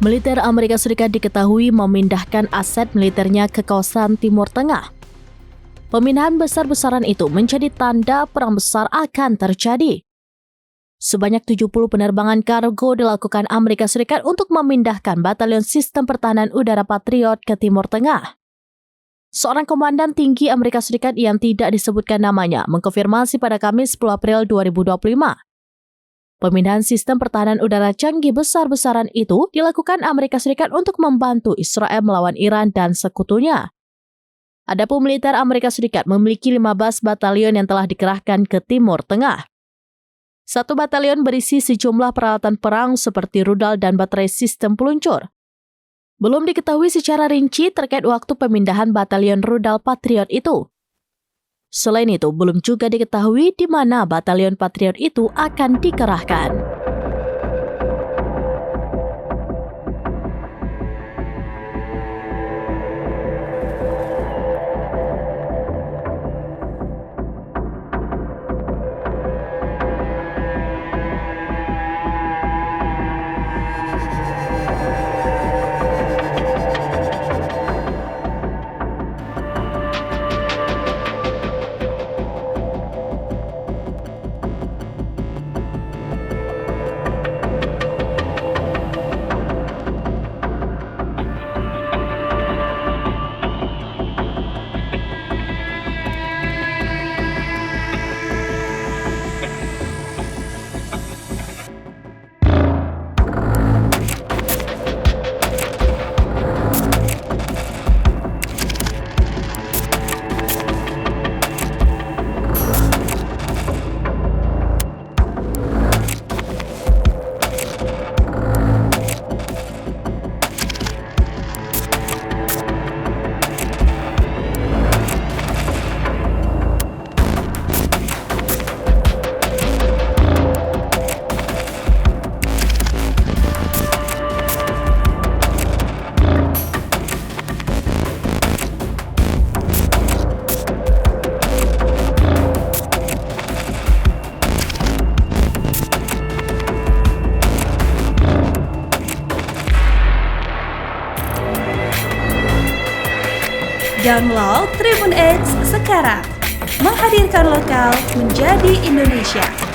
Militer Amerika Serikat diketahui memindahkan aset militernya ke kawasan Timur Tengah. Pemindahan besar-besaran itu menjadi tanda perang besar akan terjadi. Sebanyak 70 penerbangan kargo dilakukan Amerika Serikat untuk memindahkan batalion sistem pertahanan udara Patriot ke Timur Tengah. Seorang komandan tinggi Amerika Serikat yang tidak disebutkan namanya mengkonfirmasi pada Kamis 10 April 2025. Pemindahan sistem pertahanan udara canggih besar-besaran itu dilakukan Amerika Serikat untuk membantu Israel melawan Iran dan sekutunya. Adapun militer Amerika Serikat memiliki 15 batalion yang telah dikerahkan ke Timur Tengah. Satu batalion berisi sejumlah peralatan perang seperti rudal dan baterai sistem peluncur. Belum diketahui secara rinci terkait waktu pemindahan batalion rudal Patriot itu. Selain itu, belum juga diketahui di mana batalion Patriot itu akan dikerahkan. Download Tribun X sekarang, menghadirkan lokal menjadi Indonesia.